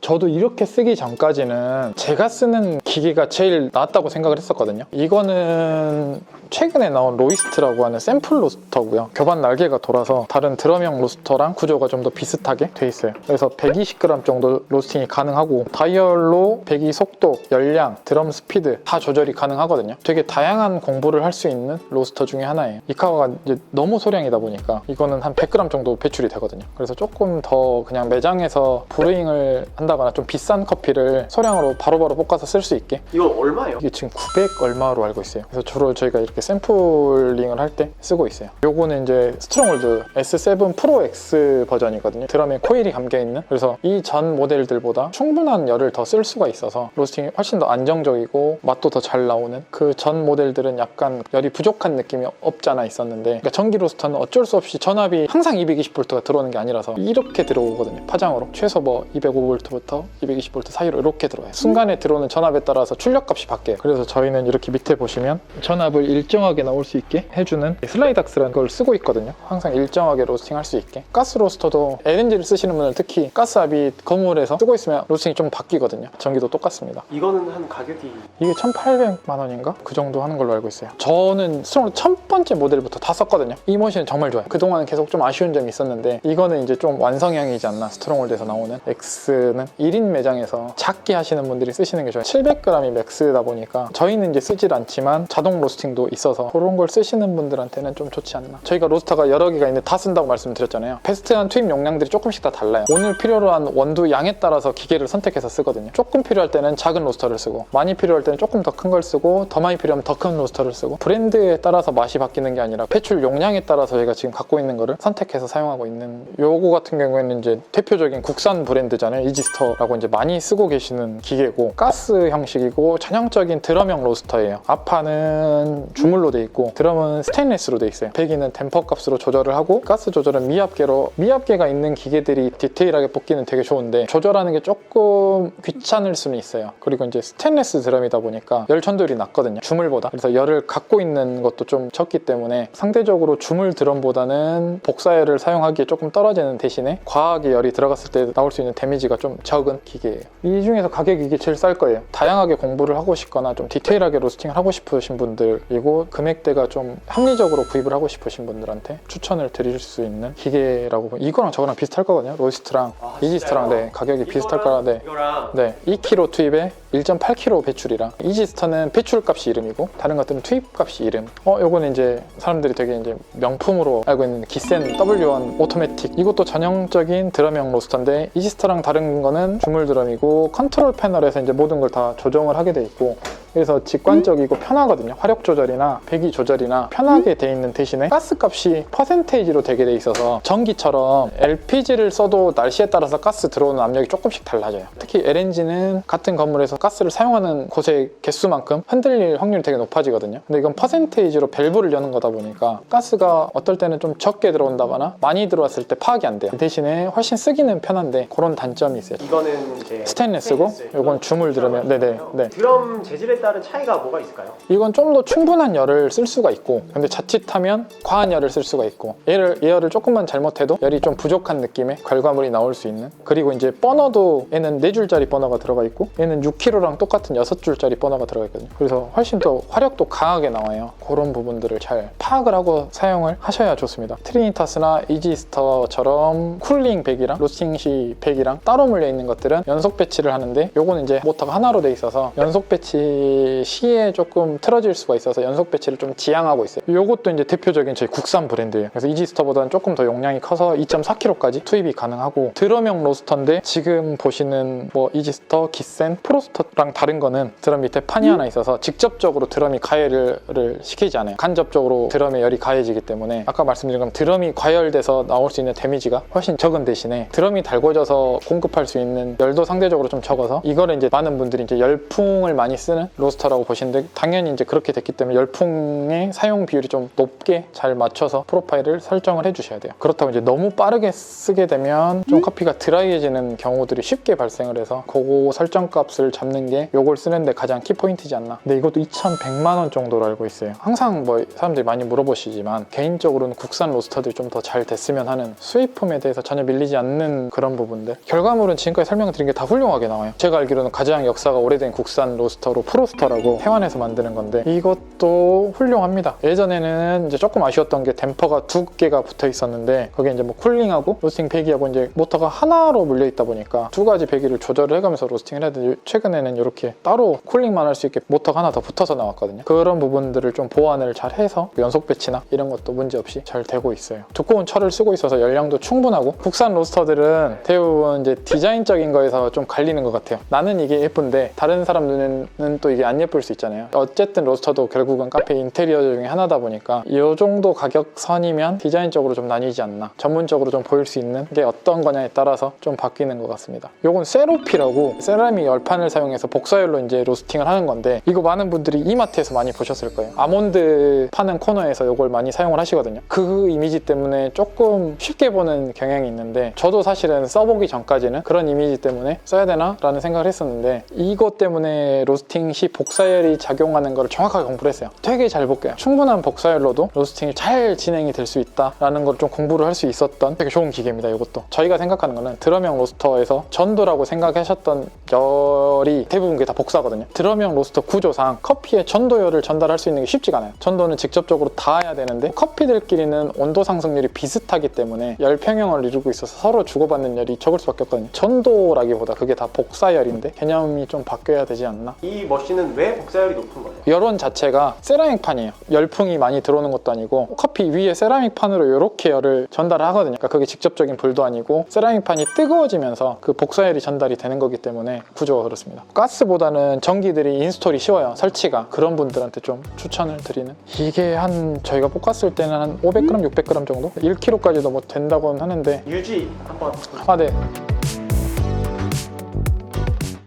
저도 이렇게 쓰기 전까지는 제가 쓰는 기기가 제일 낫다고 생각을 했었거든요. 이거는 최근에 나온 로이스트라고 하는 샘플 로스터고요. 교반 날개가 돌아서 다른 드럼형 로스터랑 구조가 좀 더 비슷하게 돼 있어요. 그래서 120g 정도 로스팅이 가능하고 다이얼로 배기 속도, 열량, 드럼 스피드 다 조절이 가능하거든요. 되게 다양한 공부를 할 수 있는 로스터 중에 하나예요. 이카와가 이제 너무 소량이다 보니까 이거는 한 100g 정도 배출이 되거든요. 그래서 조금 더 그냥 매장에서 브루잉을 한다거나 좀 비싼 커피를 소량으로 바로바로 볶아서 쓸 수 있게. 이거 얼마예요? 이게 지금 900 얼마로 알고 있어요. 그래서 주로 저희가 이렇게 샘플링을 할 때 쓰고 있어요. 요거는 이제 스트롱홀드 S7 프로 X 버전이거든요. 드럼에 코일이 감겨있는. 그래서 이 전 모델들보다 충분한 열을 더 쓸 수가 있어서 로스팅이 훨씬 더 안정적이고 맛도 더 잘 나오는. 그 전 모델들은 약간 열이 부족한 느낌이 없지 않아 있었는데, 그러니까 전기 로스터는 어쩔 수 없이 전압이 항상 220V가 들어오는 게 아니라서 이렇게 들어오거든요. 파장으로 최소 뭐 205V부터 220V 사이로 이렇게 들어와요. 순간에 들어오는 전압에 따라서 출력값이 바뀌어요. 그래서 저희는 이렇게 밑에 보시면 전압을 일정하게 나올 수 있게 해주는 슬라이닥스라는 걸 쓰고 있거든요. 항상 일정하게 로스팅 할 수 있게. 가스 로스터도 LNG를 쓰시는 분들 특히 가스압이 거물에서 쓰고 있으면 로스팅이 좀 바뀌거든요. 전기도 똑같습니다. 이거는 한 가격이 이게 1,800만 원인가? 그 정도 하는 걸로 알고 있어요. 저는 스트롱 첫 번째 모델부터 다 썼거든요. 이 머신은 정말 좋아요. 그동안은 계속 좀 아쉬운 점이 있었는데 이거는 이제 좀 완성형이지 않나. 스트롱홀드에서 나오는 X는 1인 매장에서 작게 하시는 분들이 쓰시는 게 좋아요. 700g이 맥스다 보니까 저희는 이제 쓰질 않지만 자동 로스팅도 있어서 그런 걸 쓰시는 분들한테는 좀 좋지 않나. 저희가 로스터가 여러 개가 있는데 다 쓴다고 말씀드렸잖아요. 베스트한 투입 용량들이 조금씩 다 달라요. 오늘 필요로 한 원두 양에 따라서 기계를 선택해서 쓰거든요. 조금 필요할 때는 작은 로스터를 쓰고, 많이 필요할 때는 조금 더 큰 걸 쓰고, 더 많이 필요하면 더 큰 로스터를 쓰고, 브랜드에 따라서 맛이 바뀌는 게 아니라 배출 용량에 따라서 저희가 지금 갖고 있는 거를 선택해서 사용하고 있는. 요거 같은 경우에는 이제 대표적인 국산 브랜드잖아요. 이지스터라고 이제 많이 쓰고 계시는 기계고, 가스 형식이고 전형적인 드럼형 로스터예요. 앞판은 주물로 돼 있고 드럼은 스테인리스로 돼 있어요. 배기는 댐퍼 값으로 조절을 하고, 가스 조절은 미압계로. 미압계가 있는 기계들이 디테일하게 뽑기는 되게 좋은데 조절하는 게 조금 귀찮을 수는 있어요. 그리고 이제 스테인리스 드럼이다 보니까 열 전도율이 낮거든요, 주물보다. 그래서 열을 갖고 있는 것도 좀 적기 때문에 상대적으로 주물 드럼보다는 복사열을 사용하기에 조금 떨어지는 대신에 과하게 열이 들어갔을 때 나올 수 있는 데미지가 좀 적은 기계예요. 이 중에서 가격이 이게 제일 쌀 거예요. 다양하게 공부를 하고 싶거나 좀 디테일하게 로스팅을 하고 싶으신 분들이고 금액대가 좀 합리적으로 구입을 하고 싶으신 분들한테 추천을 드릴 수 있는 기계라고 보면, 이거랑 저거랑 비슷할 거거든요. 로이스트랑 이지스터랑. 네, 가격이 비슷할 거라. 네. 이거랑 네, 2kg 투입에 1.8kg 배출이랑. 이지스터는 배출값이 이름이고 다른 것들은 투입값이 이름. 요거는 이제 사람들이 되게 이제 명품으로 알고 있는 기센 W1 오토매틱. 이것도 전형적인 드럼형 로스터인데 이지스터랑 다른 거는 주물 드럼이고 컨트롤 패널에서 이제 모든 걸 다 조정을 하게 돼 있고, 그래서 직관적이고 편하거든요. 화력 조절이나 배기 조절이나 편하게 돼 있는 대신에 가스값이 퍼센테이지로 되게 돼 있어서 전기처럼 LPG를 써도 날씨에 따라서 가스 들어오는 압력이 조금씩 달라져요. 특히 LNG는 같은 건물에서 가스를 사용하는 곳의 개수만큼 흔들릴 확률이 되게 높아지거든요. 근데 이건 퍼센테이지로 밸브를 여는 거다 보니까 가스가 어떨 때는 좀 적게 들어온다거나 많이 들어왔을 때 파악이 안 돼요. 대신에 훨씬 쓰기는 편한데 그런 단점이 있어요. 이거는 이제 스테인리스고 요건 주물 드럼이에요. 네네. 네. 드럼 재질에 따른 차이가 뭐가 있을까요? 이건 좀 더 충분한 열을 쓸 수가 있고, 근데 자칫하면 과한 열을 쓸 수가 있고, 예열을 조금만 잘못해도 열이 좀 부족한 느낌의 결과물이 나올 수 있는. 그리고 이제 버너도 얘는 4줄짜리 버너가 들어가 있고 얘는 6kg랑 똑같은 6줄짜리 버너가 들어가 있거든요. 그래서 훨씬 더 화력도 강하게 나와요. 그런 부분들을 잘 파악을 하고 사용을 하셔야 좋습니다. 트리니타스나 이지스터처럼 쿨링 백이랑 로스팅 시 백이랑 따로 물려 있는 것들은 연속 배치를 하는데, 요거는 이제 모터가 하나로 돼 있어서 연속 배치 시에 조금 틀어질 수가 있어서 연속 배치를 좀 지양하고 있어요. 요것도 이제 대표적인 저희 국산 브랜드예요. 그래서 이지스터보다는 조금 더 용량이 커서 2.4kg까지 투입이 가능하고, 드럼형 로스터인데 지금 보시는 뭐 이지스터, 기센, 프로스터랑 다른 거는 드럼 밑에 판이 하나 있어서 직접적으로 드럼이 가열을 시키지 않아요. 간접적으로 드럼에 열이 가해지기 때문에 아까 말씀드린 것처럼 드럼이 과열돼서 나올 수 있는 데미지가 훨씬 적은 대신에 드럼이 달궈져서 공급할 수 있는 열도 상대적으로 좀 적어서, 이거를 이제 많은 분들이 이제 열풍을 많이 쓰는 로스터라고 보시는데 당연히 이제 그렇게 됐기 때문에 열풍의 사용 비율이 좀 높게 잘 맞춰서 프로파일을 설정을 해주셔야 돼요. 그렇다고 이제 너무 빠르게 쓰게 되면 좀 커피가 드라이해지는 경우들이 쉽게 발생을 해서 그거 설정 값을 잡는 게 요걸 쓰는데 가장 키포인트지 않나. 근데 이것도 2,100만 원 정도로 알고 있어요. 항상 뭐 사람들이 많이 물어보시지만 개인적으로는 국산 로스터들이 좀 더 잘 됐으면 하는 수입품에 대해서 전혀 밀리지 않는 그런 부분들. 결과물은 지금까지 설명드린 게 다 훌륭하게 나와요. 제가 알기로는 가장 역사가 오래된 국산 로스터로 프로스터라고 태완에서 만드는 건데 이것도 훌륭합니다. 예전에는 이제 조금 아쉬웠던 게 댐퍼가 2개가 붙어 있었는데 거기에 이제 뭐 쿨링하고 로스팅 배기하고 이제 모터가 하나로 물려 있다 보니까 두 가지 배기를 조절을 해가면서 로스팅을 해야 되는데 최근에는 이렇게 따로 쿨링만 할 수 있게 모터가 하나 더 붙어서 나왔거든요. 그런 부분들을 좀 보완을 잘 해서 연속 배치나 이런 것도 문제없이 잘 되고 있어요. 두꺼운 철을 쓰고 있어서 열량도 충분하고 국산 로스터들은 대부분 이제 디자인적인 거에서 좀 갈리는 것 같아요. 나는 이게 예쁜데 다른 사람 눈에는 또 이게 안 예쁠 수 있잖아요. 어쨌든 로스터도 결국은 카페 인테리어 중에 하나다 보니까 이 정도 가격선이면 디자인적으로 좀 나뉘지 않나. 전문적으로 좀 보일 수 있는 게 어떤 거냐에 따라서 좀 바뀌는 것 같습니다. 요건 세로피라고 세라믹 열판을 사용해서 복사열로 이제 로스팅을 하는 건데 이거 많은 분들이 이마트에서 많이 보셨을 거예요. 아몬드 파는 코너에서 이걸 많이 사용을 하시거든요. 그 이미지 때문에 조금 쉽게 보는 경향이 있는데 저도 사실은 써보기 전까지는 그런 이미지 때문에 써야 되나? 라는 생각을 했었는데 이것 때문에 로스팅 시 복사열이 작용하는 걸 정확하게 공부를 했어요. 되게 잘 볼게요. 충분한 복사열로도 로스팅이 잘 진행이 될 수 있다라는 걸 좀 공부를 할 수 있었던 되게 좋은 기계입니다. 이것도 저희가 생각하는 거는 드럼형 로스터에서 전도라고 생각하셨던 열이 대부분 그게 다 복사거든요. 드럼형 로스터 구조상 커피에 전도열을 전달할 수 있는 게 쉽지가 않아요. 전도는 직접적으로 닿아야 되는데 커피들끼리는 온도 상승률이 비슷하기 때문에 열 평형을 이루고 있어서 서로 주고받는 열이 적을 수밖에 없거든요. 전도라기보다 그게 다 복사열인데 개념이 좀 바뀌어야 되지 않나? 이 머신은 왜 복사열이 높은 거예요? 열원 자체가 세라믹판이에요. 열풍이 많이 들어오는 것도 아니고 커피 위에 세라믹판으로 이렇게 열을 전달을 하거든요. 그러니까 그게 직접적인 불도 아니고 세라믹판이 뜨거워지면서 그 복사열이 전달이 되는 거기 때문에 구조가 그렇습니다. 가스보다는 전기들이 인스톨이 쉬워요. 설치가. 그런 분들한테 좀 추천을 드리는. 이게 한 저희가 볶았을 때는 한 500g, 600g 정도? 1kg까지도 뭐 된다고는 하는데 유지 한번. 아, 네.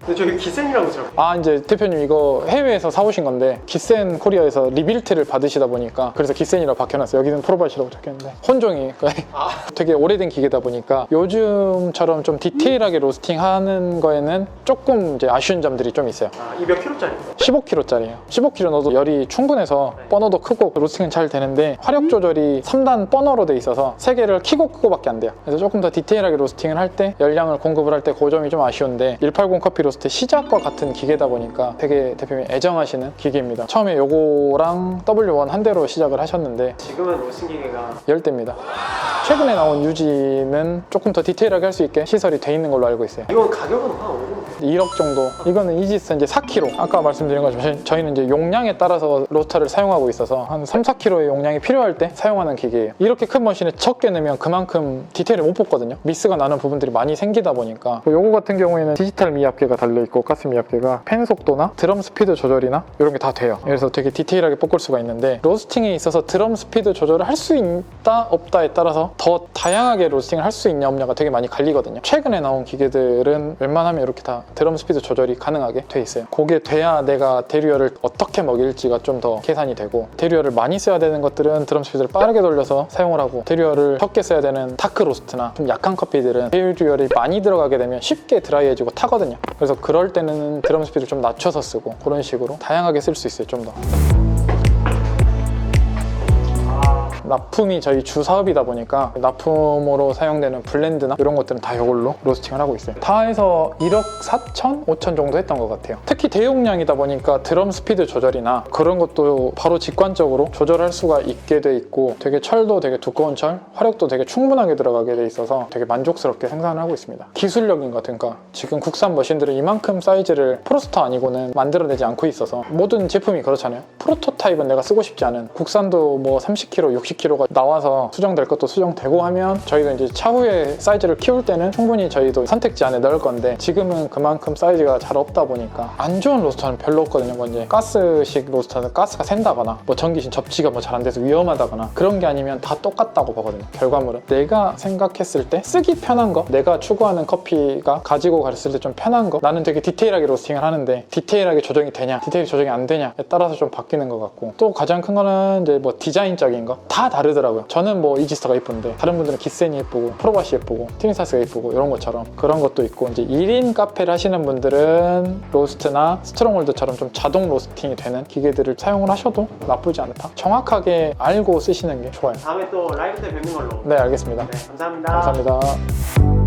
근데 저기 기센이라고 들었어요. 아, 이제 대표님 이거 해외에서 사오신 건데 기센 코리아에서 리빌트를 받으시다 보니까 그래서 기센이라고 박혀놨어요. 여기는 프로바이시라고 적혀있는데 혼종이 되게 오래된 기계다 보니까 요즘처럼 좀 디테일하게 로스팅하는 거에는 조금 이제 아쉬운 점들이 좀 있어요. 이 몇 킬로짜리예요? 15kg짜리예요. 15kg 넣어도 열이 충분해서 버너도 크고 로스팅은 잘 되는데 화력 조절이 3단 버너로 돼 있어서 3개를 키고 끄고밖에 안 돼요. 그래서 조금 더 디테일하게 로스팅을 할 때 열량을 공급을 할 때 그 점이 좀 아쉬운데 180 커피 로스트 시작과 같은 기계다 보니까 되게 대표님이 애정하시는 기계입니다. 처음에 요거랑 W1 한 대로 시작을 하셨는데 지금은 로스팅 기계가 10대입니다. 최근에 나온 유지는 조금 더 디테일하게 할 수 있게 시설이 돼 있는 걸로 알고 있어요. 이건 가격은 한 어느 정도? 1억 정도. 이거는 이지스 이제 4kg. 아까 말씀드린 것처럼 저희는 이제 용량에 따라서 로스터를 사용하고 있어서 한 3, 4kg의 용량이 필요할 때 사용하는 기계예요. 이렇게 큰 머신에 적게 넣으면 그만큼 디테일을 못 뽑거든요. 미스가 나는 부분들이 많이 생기다 보니까. 요거 같은 경우에는 디지털 미압계가 달려있고 가스 미압계가 팬 속도나 드럼 스피드 조절이나 이런 게 다 돼요. 그래서 되게 디테일하게 볶을 수가 있는데 로스팅에 있어서 드럼 스피드 조절을 할 수 있다 없다에 따라서 더 다양하게 로스팅을 할 수 있냐 없냐가 되게 많이 갈리거든요. 최근에 나온 기계들은 웬만하면 이렇게 다 드럼 스피드 조절이 가능하게 돼 있어요. 그게 돼야 내가 대류열을 어떻게 먹일지가 좀 더 계산이 되고 대류열을 많이 써야 되는 것들은 드럼 스피드를 빠르게 돌려서 사용을 하고 대류열을 적게 써야 되는 다크 로스트나 좀 약한 커피들은 대류열이 많이 들어가게 되면 쉽게 드라이해지고 타거든요. 그래서 그럴 때는 드럼 스피드를 좀 낮춰서 쓰고 그런 식으로 다양하게 쓸 수 있어요. 좀 더. 납품이 저희 주 사업이다 보니까 납품으로 사용되는 블렌드나 이런 것들은 다 이걸로 로스팅을 하고 있어요. 다 해서 1억 4천? 5천 정도 했던 것 같아요. 특히 대용량이다 보니까 드럼 스피드 조절이나 그런 것도 바로 직관적으로 조절할 수가 있게 돼 있고 되게 철도 되게 두꺼운 철, 화력도 되게 충분하게 들어가게 돼 있어서 되게 만족스럽게 생산을 하고 있습니다. 기술력인 것 같으니까 지금 국산 머신들은 이만큼 사이즈를 프로스터 아니고는 만들어내지 않고 있어서 모든 제품이 그렇잖아요. 프로토타입은 내가 쓰고 싶지 않은 국산도 뭐 30kg, 60kg 2kg가 나와서 수정될 것도 수정되고 하면 저희가 이제 차후에 사이즈를 키울 때는 충분히 저희도 선택지 안에 넣을 건데 지금은 그만큼 사이즈가 잘 없다 보니까 안 좋은 로스터는 별로 없거든요. 뭐 이제 가스식 로스터는 가스가 샌다거나 뭐 전기신 접지가 뭐 잘 안 돼서 위험하다거나 그런 게 아니면 다 똑같다고 보거든요. 결과물은 내가 생각했을 때 쓰기 편한 거, 내가 추구하는 커피가 가지고 갔을 때 좀 편한 거, 나는 되게 디테일하게 로스팅을 하는데 디테일하게 조정이 되냐 디테일 조정이 안 되냐에 따라서 좀 바뀌는 것 같고, 또 가장 큰 거는 이제 뭐 디자인적인 거 다 다르더라고요. 저는 뭐 이지스터가 예쁜데 다른 분들은 기센이 예쁘고 프로바시 예쁘고 트윈사스가 예쁘고 이런 것처럼 그런 것도 있고, 이제 1인 카페를 하시는 분들은 로스트나 스트롱홀드처럼 좀 자동 로스팅이 되는 기계들을 사용을 하셔도 나쁘지 않다. 정확하게 알고 쓰시는 게 좋아요. 다음에 또 라이브 때 뵙는 걸로. 네, 알겠습니다. 네, 감사합니다. 감사합니다.